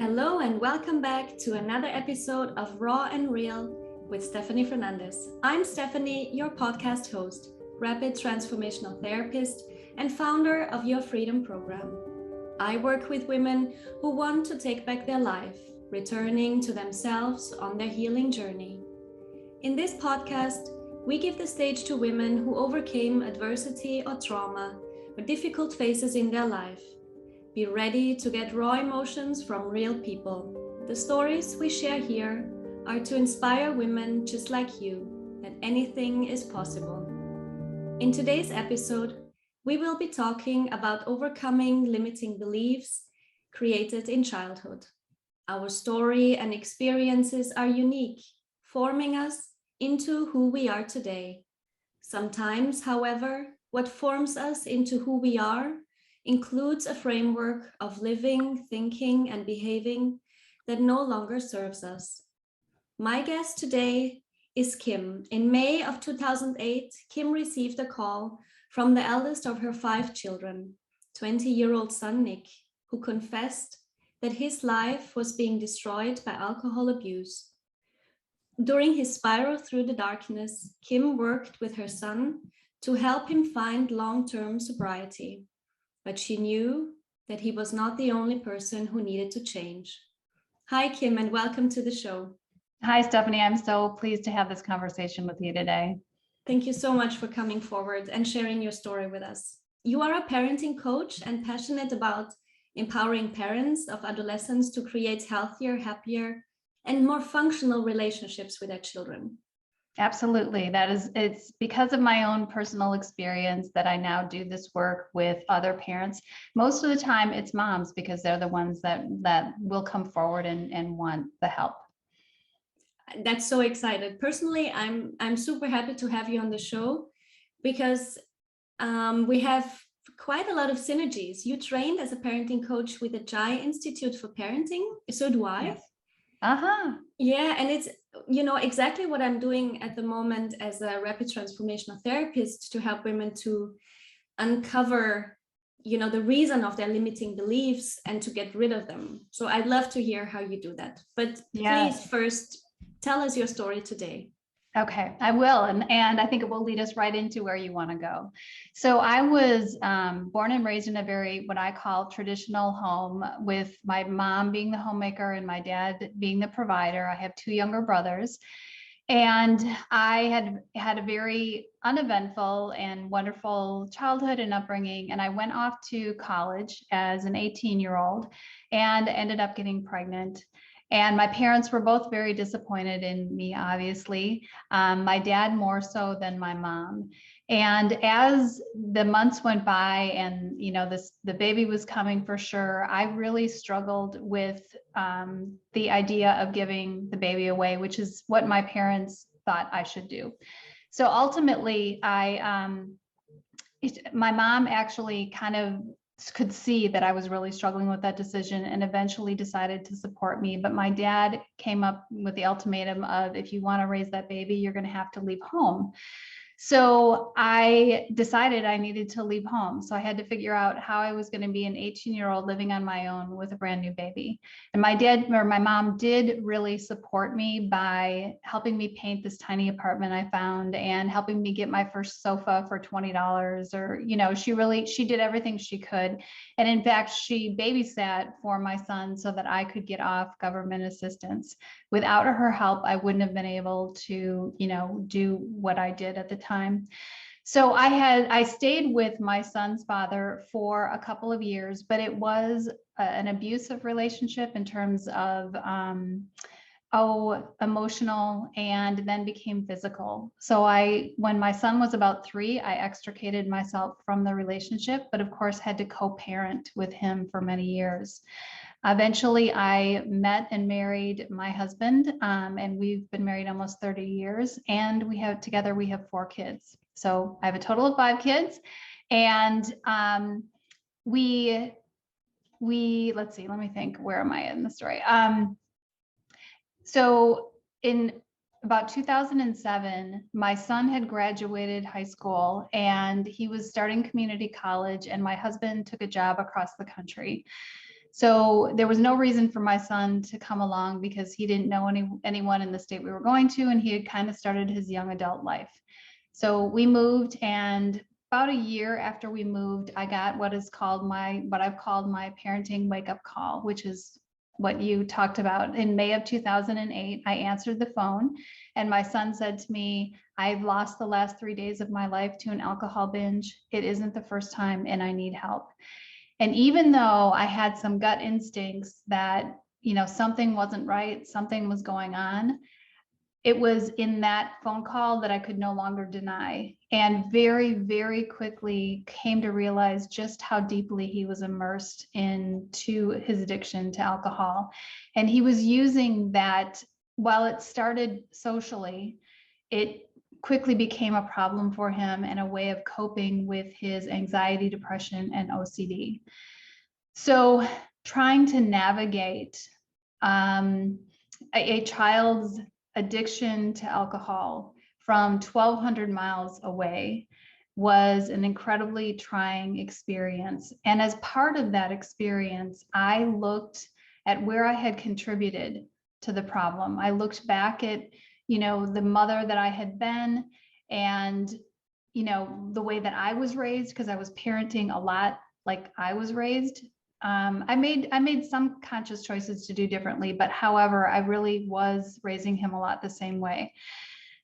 Hello and welcome back to another episode of Raw and Real with Stefanie Fernandes. I'm Stefanie, your podcast host, rapid transformational therapist, and founder of Your Freedom program. I work with women who want to take back their life, returning to themselves on their healing journey. In this podcast, we give the stage to women who overcame adversity or trauma or difficult phases in their life. Be ready to get raw emotions from real people. The stories we share here are to inspire women just like you that anything is possible. In today's episode, we will be talking about overcoming limiting beliefs created in childhood. Our story and experiences are unique, forming us into who we are today. Sometimes, however, what forms us into who we are includes a framework of living, thinking, and behaving that no longer serves us. My guest today is Kim. In May of 2008, Kim received a call from the eldest of her 5 children, 20-year-old son Nick, who confessed that his life was being destroyed by alcohol abuse. During his spiral through the darkness, Kim worked with her son to help him find long-term sobriety. But she knew that he was not the only person who needed to change. Hi, Kim, and welcome to the show. Hi, Stefanie. I'm so pleased to have this conversation with you today. Thank you so much for coming forward and sharing your story with us. You are a parenting coach and passionate about empowering parents of adolescents to create healthier, happier, and more functional relationships with their children. Absolutely. It's because of my own personal experience that I now do this work with other parents. Most of the time it's moms because they're the ones that will come forward and want the help. That's so excited. Personally, I'm super happy to have you on the show because we have quite a lot of synergies. You trained as a parenting coach with the Jai Institute for Parenting. So do I. Yes. Yeah, and it's exactly what I'm doing at the moment as a rapid transformational therapist to help women to uncover the reason of their limiting beliefs and to get rid of them. So I'd love to hear how you do that, but Please first tell us your story today. Okay, I will. And I think it will lead us right into where you want to go. So I was born and raised in a very, what I call traditional home, with my mom being the homemaker and my dad being the provider. I have 2 younger brothers. And I had a very uneventful and wonderful childhood and upbringing. And I went off to college as an 18-year-old and ended up getting pregnant. And my parents were both very disappointed in me, obviously. My dad more so than my mom. And as the months went by and, the baby was coming for sure, I really struggled with the idea of giving the baby away, which is what my parents thought I should do. So ultimately, my mom actually kind of could see that I was really struggling with that decision and eventually decided to support me. But my dad came up with the ultimatum of, if you want to raise that baby, you're going to have to leave home. So I decided I needed to leave home. So I had to figure out how I was going to be an 18-year-old living on my own with a brand new baby. And my mom did really support me by helping me paint this tiny apartment I found and helping me get my first sofa for $20, or, she did everything she could. And in fact, she babysat for my son so that I could get off government assistance. Without her help, I wouldn't have been able to, do what I did at the time. So I stayed with my son's father for a couple of years, but it was an abusive relationship in terms of emotional, and then became physical. So when my son was about 3, I extricated myself from the relationship, but of course had to co-parent with him for many years. Eventually, I met and married my husband, and we've been married almost 30 years, and together we have 4 kids. So I have a total of 5 kids, and let's see, let me think, where am I in the story? So in about 2007, my son had graduated high school and he was starting community college, and my husband took a job across the country. So there was no reason for my son to come along because he didn't know anyone in the state we were going to, and he had kind of started his young adult life. So we moved, and about a year after we moved, I got what I've called my parenting wake-up call, which is what you talked about. In May of 2008, I answered the phone, and my son said to me, "I've lost the last 3 days of my life to an alcohol binge. It isn't the first time, and I need help." And even though I had some gut instincts that, something wasn't right, something was going on, it was in that phone call that I could no longer deny, and very, very quickly came to realize just how deeply he was immersed into his addiction to alcohol. And he was using that, while it started socially, it quickly became a problem for him and a way of coping with his anxiety, depression, and OCD. So trying to navigate a child's addiction to alcohol from 1,200 miles away was an incredibly trying experience. And as part of that experience, I looked at where I had contributed to the problem. I looked back at, the mother that I had been, and, the way that I was raised, because I was parenting a lot like I was raised. I made some conscious choices to do differently, but however, I really was raising him a lot the same way.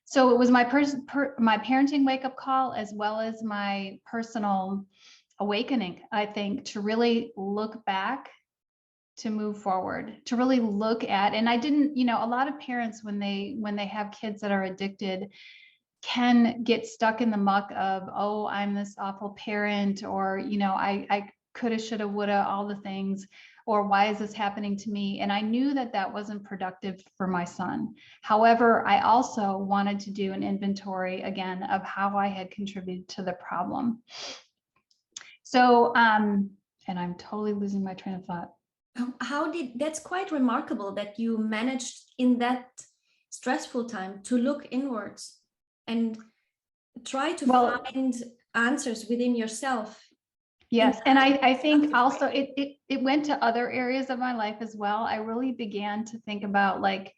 So it was my parenting wake-up call, as well as my personal awakening, I think, to really look back, to move forward, to really look at. And I didn't, a lot of parents, when they have kids that are addicted, can get stuck in the muck of, oh, I'm this awful parent, or, I coulda, shoulda, woulda, all the things, or why is this happening to me? And I knew that that wasn't productive for my son. However, I also wanted to do an inventory again of how I had contributed to the problem. So, and I'm totally losing my train of thought. That's quite remarkable that you managed in that stressful time to look inwards and try to find answers within yourself. Yes. And I think also it went to other areas of my life as well. I really began to think about, like,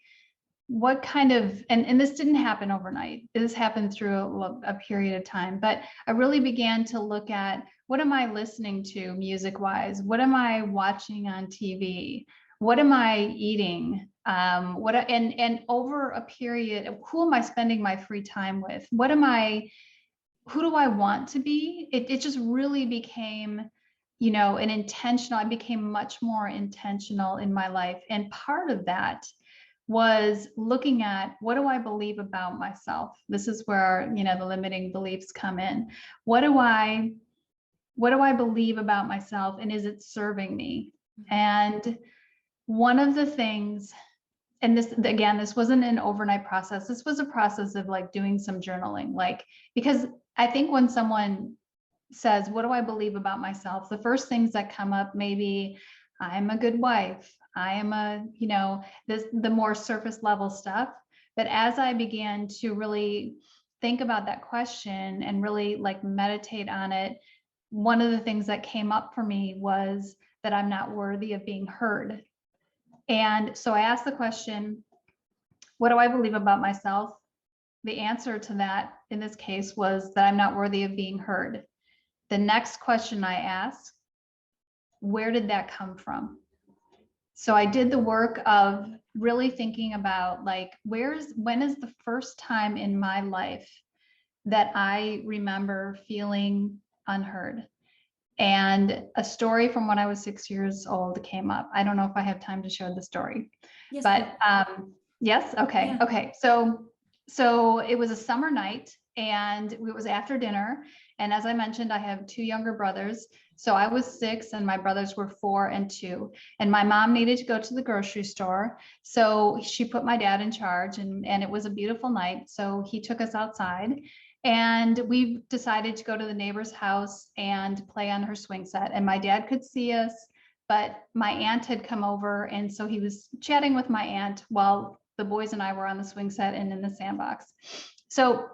what kind of, and this didn't happen overnight. This happened through a period of time, but I really began to look at, what am I listening to music wise? What am I watching on TV? What am I eating? And over a period of, who am I spending my free time with? Who do I want to be? It just really became, an intentional, I became much more intentional in my life. And part of that was looking at, what do I believe about myself? This is where, the limiting beliefs come in. What do I believe about myself, and is it serving me? And one of the things, and this wasn't an overnight process. This was a process of, like, doing some journaling, because I think when someone says, what do I believe about myself? The first things that come up may be, I'm a good wife. I am the more surface level stuff. But as I began to really think about that question and really, like, meditate on it, one of the things that came up for me was that I'm not worthy of being heard. And so I asked the question, what do I believe about myself? The answer to that in this case was that I'm not worthy of being heard. The next question I asked, where did that come from? So I did the work of really thinking about, like, when is the first time in my life that I remember feeling unheard? And a story from when I was 6 years old came up. I don't know if I have time to share the story. Yes, but yes. Okay. Yeah. Okay. So it was a summer night, and it was after dinner. And as I mentioned, I have 2 younger brothers. So I was 6 and my brothers were 4 and 2. And my mom needed to go to the grocery store. So she put my dad in charge, and it was a beautiful night. So he took us outside, and we decided to go to the neighbor's house and play on her swing set. And my dad could see us, but my aunt had come over. And so he was chatting with my aunt while the boys and I were on the swing set and in the sandbox. So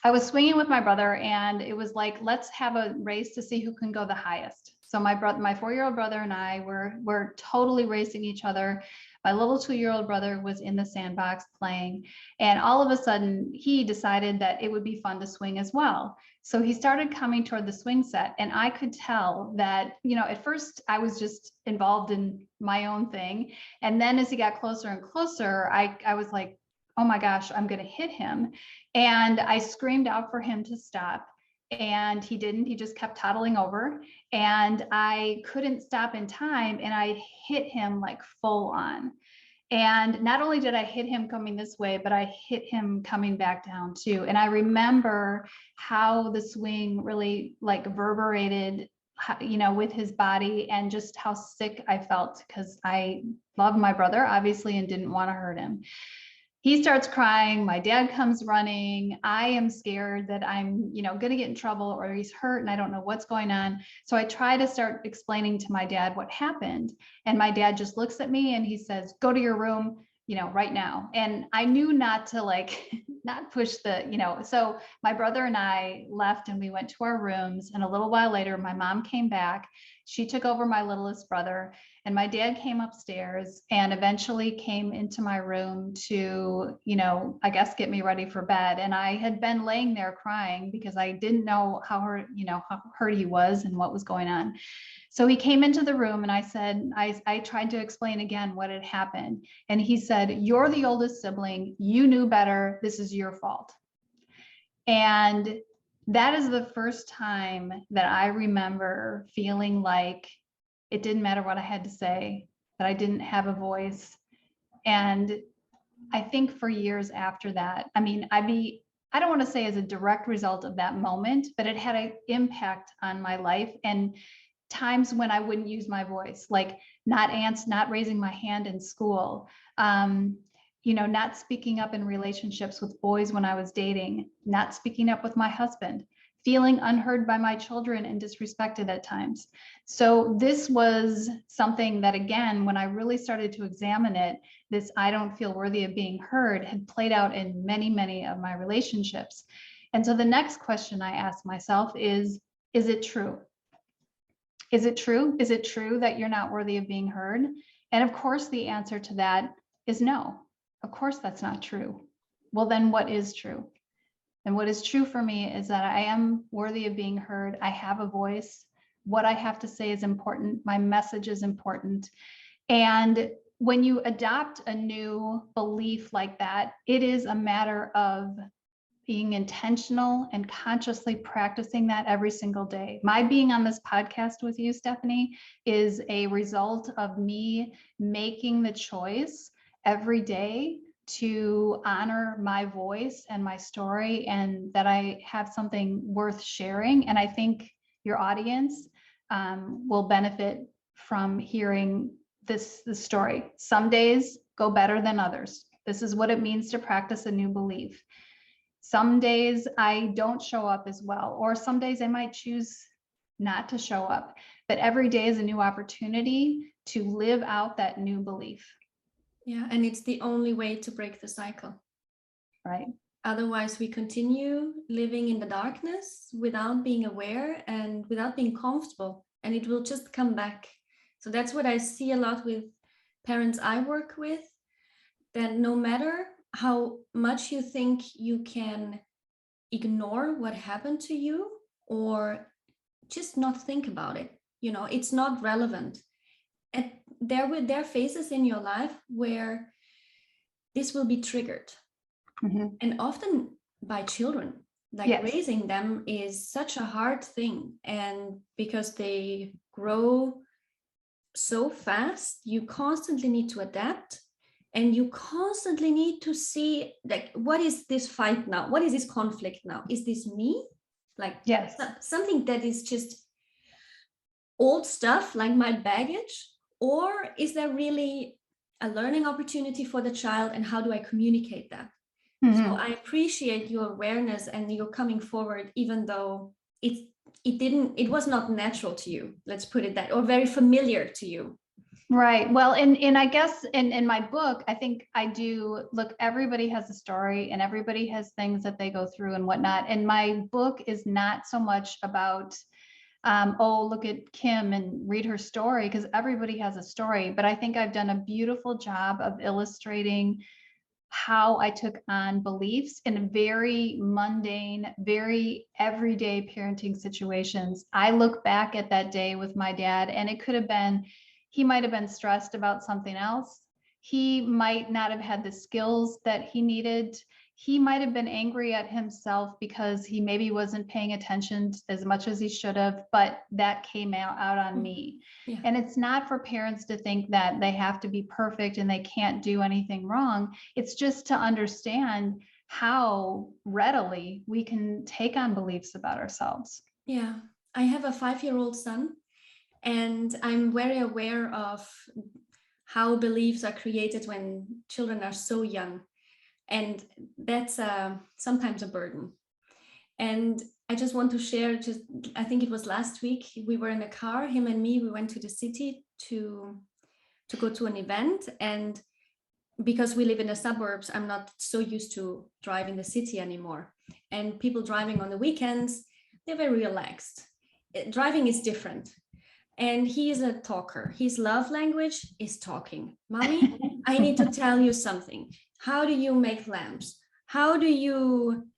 I was swinging with my brother, and it was like, let's have a race to see who can go the highest. So my 4-year-old brother and I were totally racing each other. My little 2-year-old brother was in the sandbox playing, and all of a sudden he decided that it would be fun to swing as well. So he started coming toward the swing set, and I could tell that, at first I was just involved in my own thing. And then as he got closer and closer, I was like, oh my gosh, I'm going to hit him. And I screamed out for him to stop. And he didn't. He just kept toddling over. And I couldn't stop in time. And I hit him like full on. And not only did I hit him coming this way, but I hit him coming back down too. And I remember how the swing really like reverberated, with his body, and just how sick I felt, because I loved my brother, obviously, and didn't want to hurt him. He starts crying. My dad comes running. I am scared that I'm, going to get in trouble, or he's hurt and I don't know what's going on. So I try to start explaining to my dad what happened. And my dad just looks at me and he says, go to your room, right now. And I knew not to not push so my brother and I left and we went to our rooms. And a little while later, my mom came back. She took over my littlest brother. And my dad came upstairs and eventually came into my room to, I guess, get me ready for bed. And I had been laying there crying because I didn't know how hurt he was and what was going on. So he came into the room and I said, I tried to explain again what had happened. And he said, you're the oldest sibling. You knew better. This is your fault. And that is the first time that I remember feeling like it didn't matter what I had to say, that I didn't have a voice. And I think for years after that, I don't want to say as a direct result of that moment, but it had an impact on my life, and times when I wouldn't use my voice, like not raising my hand in school, not speaking up in relationships with boys when I was dating, not speaking up with my husband, feeling unheard by my children and disrespected at times. So this was something that, again, when I really started to examine it, this I don't feel worthy of being heard had played out in many, many of my relationships. And so the next question I ask myself is it true? Is it true? Is it true that you're not worthy of being heard? And of course, the answer to that is no. Of course, that's not true. Well, then what is true? And what is true for me is that I am worthy of being heard. I have a voice. What I have to say is important. My message is important. And when you adopt a new belief like that, it is a matter of being intentional and consciously practicing that every single day. My being on this podcast with you, Stefanie, is a result of me making the choice every day to honor my voice and my story, and that I have something worth sharing. And I think your audience will benefit from hearing this story. Some days go better than others. This is what it means to practice a new belief. Some days I don't show up as well, or some days I might choose not to show up, but every day is a new opportunity to live out that new belief. Yeah, and it's the only way to break the cycle. Right. Otherwise, we continue living in the darkness without being aware and without being comfortable, and it will just come back. So that's what I see a lot with parents I work with, that no matter how much you think you can ignore what happened to you or just not think about it, it's not relevant. And there are phases in your life where this will be triggered. Mm-hmm. And often by children, yes. Raising them is such a hard thing. And because they grow so fast, you constantly need to adapt, and you constantly need to see, what is this fight now? What is this conflict now? Is this me? Yes. Something that is just old stuff, like my baggage? Or is there really a learning opportunity for the child, and how do I communicate that? Mm-hmm. So I appreciate your awareness and your coming forward, even though it was not natural to you, let's put it that, or very familiar to you. Right. Well, and I guess in my book, I think I do look, everybody has a story and everybody has things that they go through and whatnot. And my book is not so much about, oh, look at Kim and read her story, because everybody has a story. But I think I've done a beautiful job of illustrating how I took on beliefs in very mundane, very everyday parenting situations. I look back at that day with my dad, and it could have been, he might have been stressed about something else. He might not have had the skills that he needed. He might have been angry at himself because he maybe wasn't paying attention as much as he should have, but that came out on me. Yeah. And it's not for parents to think that they have to be perfect and they can't do anything wrong. It's just to understand how readily we can take on beliefs about ourselves. Yeah. I have a 5-year-old son, and I'm very aware of how beliefs are created when children are so young. And that's sometimes a burden. And I just want to share, I think it was last week, we were in a car, him and me, we went to the city to go to an event. And because we live in the suburbs, I'm not so used to driving the city anymore. And people driving on the weekends, they're very relaxed. Driving is different. And he is a talker. His love language is talking. Mommy, I need to tell you something. How do you make lamps? How do you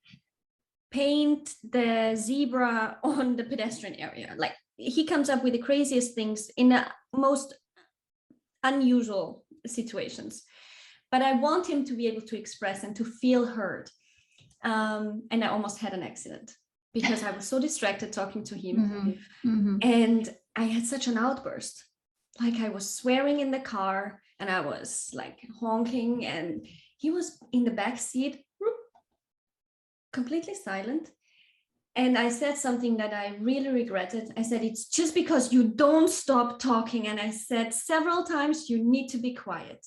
paint the zebra on the pedestrian area? Like, he comes up with the craziest things in the most unusual situations. But I want him to be able to express and to feel heard. And I almost had an accident because I was so distracted talking to him. Mm-hmm. Mm-hmm. And I had such an outburst. Like, I was swearing in the car and I was like honking, and he was in the back seat, completely silent. And I said something that I really regretted. I said, it's just because you don't stop talking. And I said several times, you need to be quiet.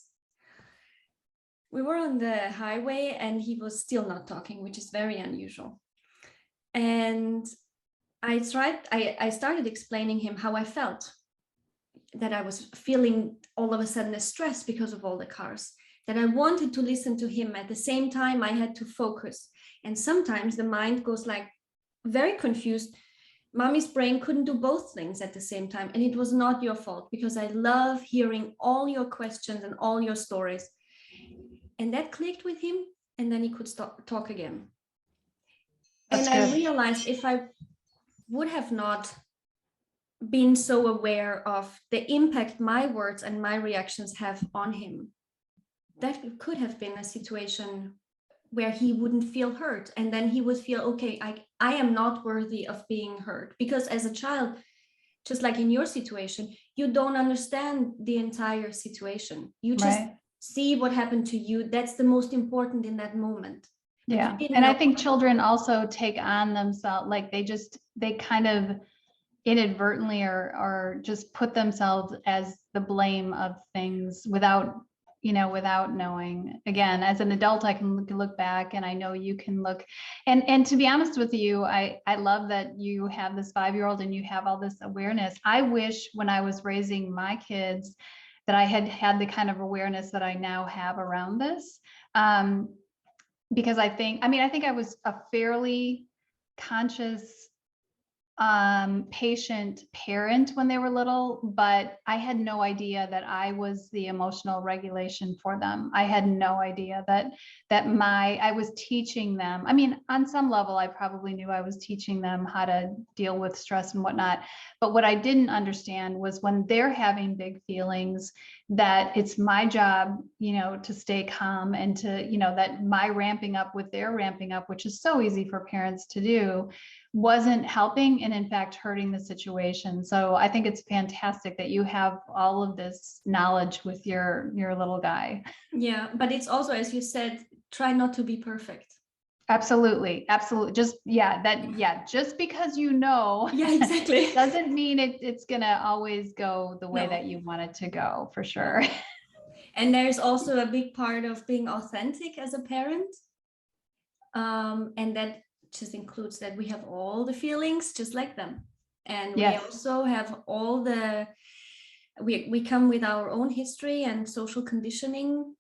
We were on the highway and he was still not talking, which is very unusual. And I started explaining him how I felt, that I was feeling all of a sudden a stress because of all the cars, that I wanted to listen to him. At the same time, I had to focus. And sometimes the mind goes like very confused. Mommy's brain couldn't do both things at the same time. And it was not your fault, because I love hearing all your questions and all your stories. And that clicked with him. And then he could talk again. That's and good. I realized if I would have not been so aware of the impact my words and my reactions have on him, that could have been a situation where he wouldn't feel hurt. And then he would feel, okay, I am not worthy of being heard. Because as a child, just like in your situation, you don't understand the entire situation. You just see what happened to you. That's the most important in that moment. Yeah. And I think children also take on themselves, like they kind of inadvertently or just put themselves as the blame of things without knowing. Again, as an adult, I can look back, and I know you can look. And to be honest with you, I love that you have this 5-year-old and you have all this awareness. I wish when I was raising my kids that I had the kind of awareness that I now have around this. Because I think I was a fairly conscious, patient parent when they were little, but I had no idea that I was the emotional regulation for them. I had no idea that I was teaching them. I mean, on some level, I probably knew I was teaching them how to deal with stress and whatnot. But what I didn't understand was when they're having big feelings, that it's my job, to stay calm, and to, that my ramping up with their ramping up, which is so easy for parents to do, wasn't helping and in fact hurting the situation. So I think it's fantastic that you have all of this knowledge with your little guy. Yeah, but it's also, as you said, try not to be perfect. Absolutely. Just because yeah, exactly, doesn't mean it's gonna always go the way that you want it to go, for sure. And there's also a big part of being authentic as a parent, and that just includes that we have all the feelings just like them, and we also have all the we come with our own history and social conditioning,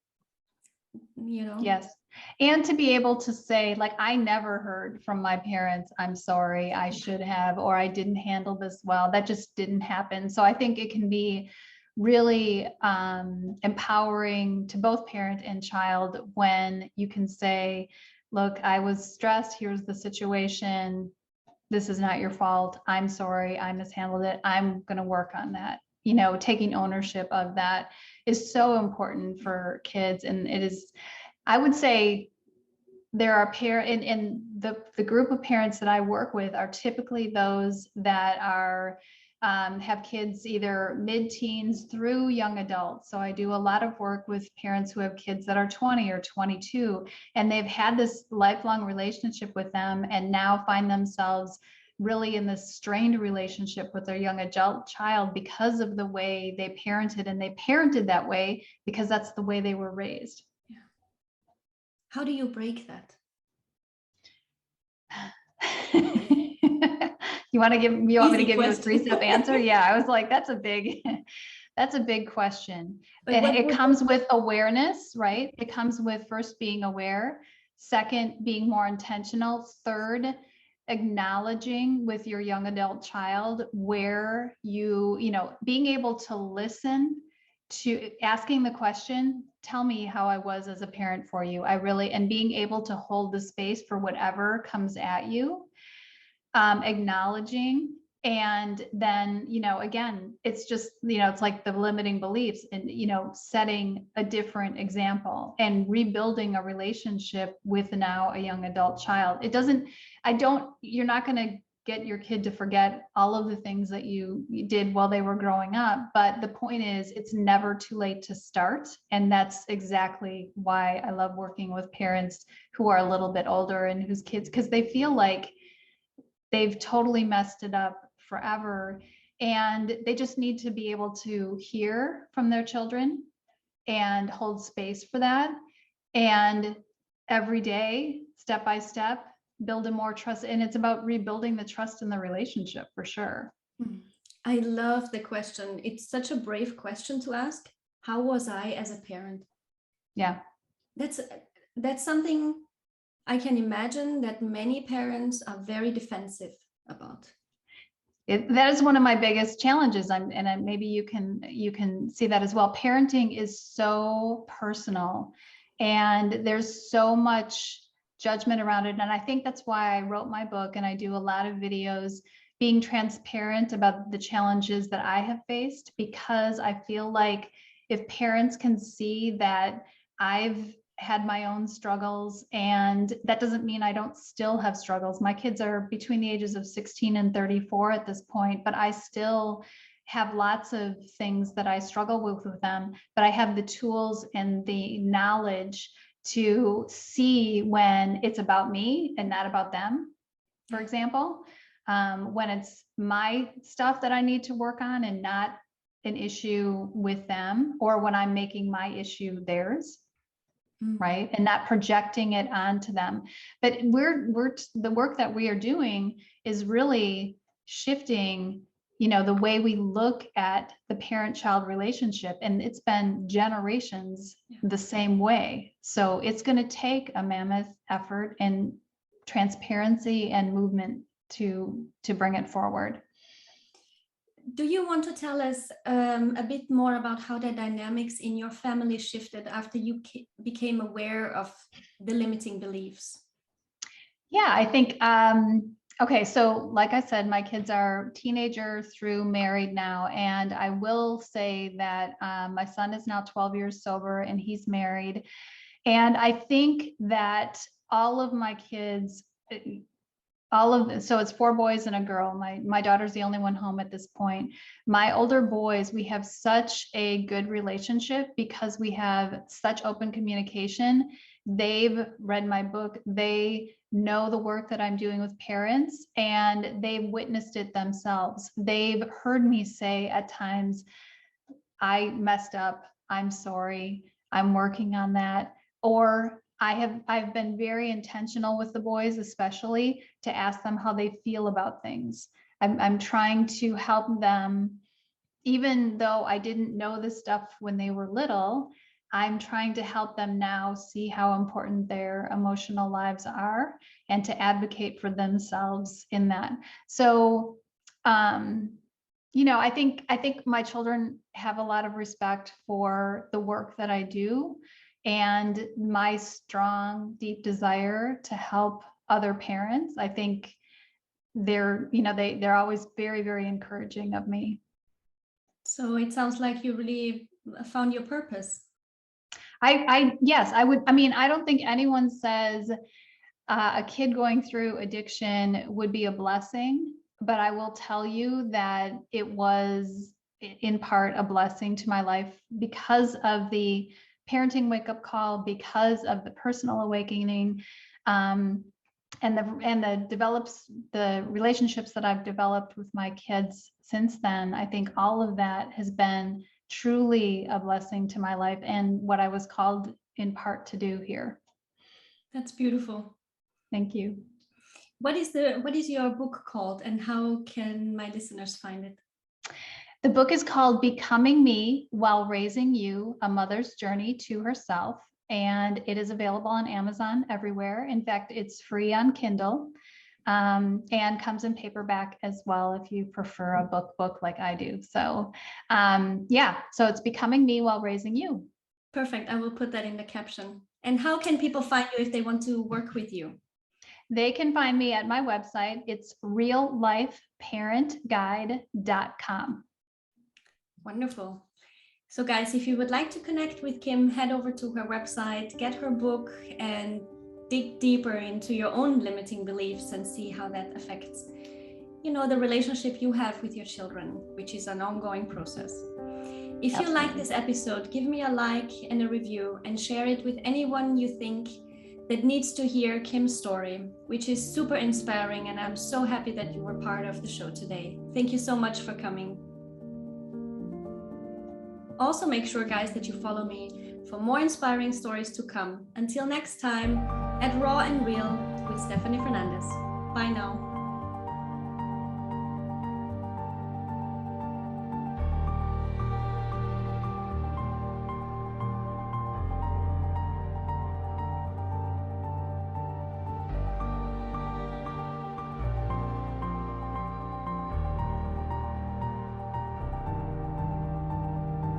you know. Yes. And to be able to say, like, I never heard from my parents, I'm sorry, I should have, or I didn't handle this well. That just didn't happen. So I think it can be really empowering to both parent and child when you can say, look, I was stressed. Here's the situation. This is not your fault. I'm sorry. I mishandled it. I'm going to work on that. You know, taking ownership of that is so important for kids. And it is, I would say, there are parents in the group of parents that I work with are typically those that are have kids either mid-teens through young adults. So I do a lot of work with parents who have kids that are 20 or 22, and they've had this lifelong relationship with them and now find themselves really in this strained relationship with their young adult child because of the way they parented, and they parented that way because that's the way they were raised. How do you break that? You want me to give you a Question. 3-step answer? Yeah, I was like, that's a big question. But And what it would comes with awareness, right? It comes with first being aware, second, being more intentional, third, acknowledging with your young adult child where you know, being able to listen, to asking the question, tell me how I was as a parent for you. And being able to hold the space for whatever comes at you, acknowledging, and then, you know, again, it's just, you know, it's like the limiting beliefs and, you know, setting a different example and rebuilding a relationship with now a young adult child. You're not going to get your kid to forget all of the things that you did while they were growing up. But the point is, it's never too late to start. And that's exactly why I love working with parents who are a little bit older and whose kids, because they feel like they've totally messed it up forever. And they just need to be able to hear from their children and hold space for that. And every day, step by step, build a more trust. And it's about rebuilding the trust in the relationship for sure. I love the question. It's such a brave question to ask. How was I as a parent? Yeah. That's something I can imagine that many parents are very defensive about. That is one of my biggest challenges. Maybe you can see that as well. Parenting is so personal, and there's so much judgment around it. And I think that's why I wrote my book, and I do a lot of videos being transparent about the challenges that I have faced, because I feel like if parents can see that I've had my own struggles, and that doesn't mean I don't still have struggles. My kids are between the ages of 16 and 34 at this point, but I still have lots of things that I struggle with them, but I have the tools and the knowledge to see when it's about me and not about them. For example, when it's my stuff that I need to work on and not an issue with them, or when I'm making my issue theirs. Right. And not projecting it onto them. But the work that we are doing is really shifting, you know, the way we look at the parent-child relationship. And it's been generations the same way. So it's going to take a mammoth effort and transparency and movement to bring it forward. Do you want to tell us a bit more about how the dynamics in your family shifted after you became aware of the limiting beliefs? Yeah, I think, okay, so like I said, my kids are teenager through married now. And I will say that my son is now 12 years sober and he's married. And I think that all of my kids, so it's 4 boys and a girl. My daughter's the only one home at this point. My older boys, we have such a good relationship because we have such open communication. They've read my book. They know the work that I'm doing with parents, and they've witnessed it themselves. They've heard me say at times, I messed up. I'm sorry. I'm working on that. Or I've been very intentional with the boys, especially to ask them how they feel about things. I'm trying to help them even though I didn't know this stuff when they were little, I'm trying to help them now see how important their emotional lives are and to advocate for themselves in that. So, I think my children have a lot of respect for the work that I do and my strong, deep desire to help other parents. I think they're always very, very encouraging of me. So it sounds like you really found your purpose. Yes, I would. I mean, I don't think anyone says a kid going through addiction would be a blessing, but I will tell you that it was in part a blessing to my life because of the parenting wake-up call, because of the personal awakening, and the relationships that I've developed with my kids since then. I think all of that has been truly a blessing to my life and what I was called in part to do here. That's beautiful. Thank you. What is your book called, and how can my listeners find it? The book is called Becoming Me While Raising You, A Mother's Journey to Herself, and it is available on Amazon everywhere. In fact, it's free on Kindle, and comes in paperback as well if you prefer a book like I do. So so it's Becoming Me While Raising You. Perfect. I will put that in the caption. And how can people find you if they want to work with you? They can find me at my website. It's reallifeparentguide.com. Wonderful. So guys, if you would like to connect with Kim, head over to her website, get her book, and dig deeper into your own limiting beliefs and see how that affects, the relationship you have with your children, which is an ongoing process. If you like this episode, give me a like and a review and share it with anyone you think that needs to hear Kim's story, which is super inspiring, and I'm so happy that you were part of the show today. Thank you so much for coming. Also, make sure, guys, that you follow me for more inspiring stories to come. Until next time, at Raw and Real with Stefanie Fernandes. Bye now.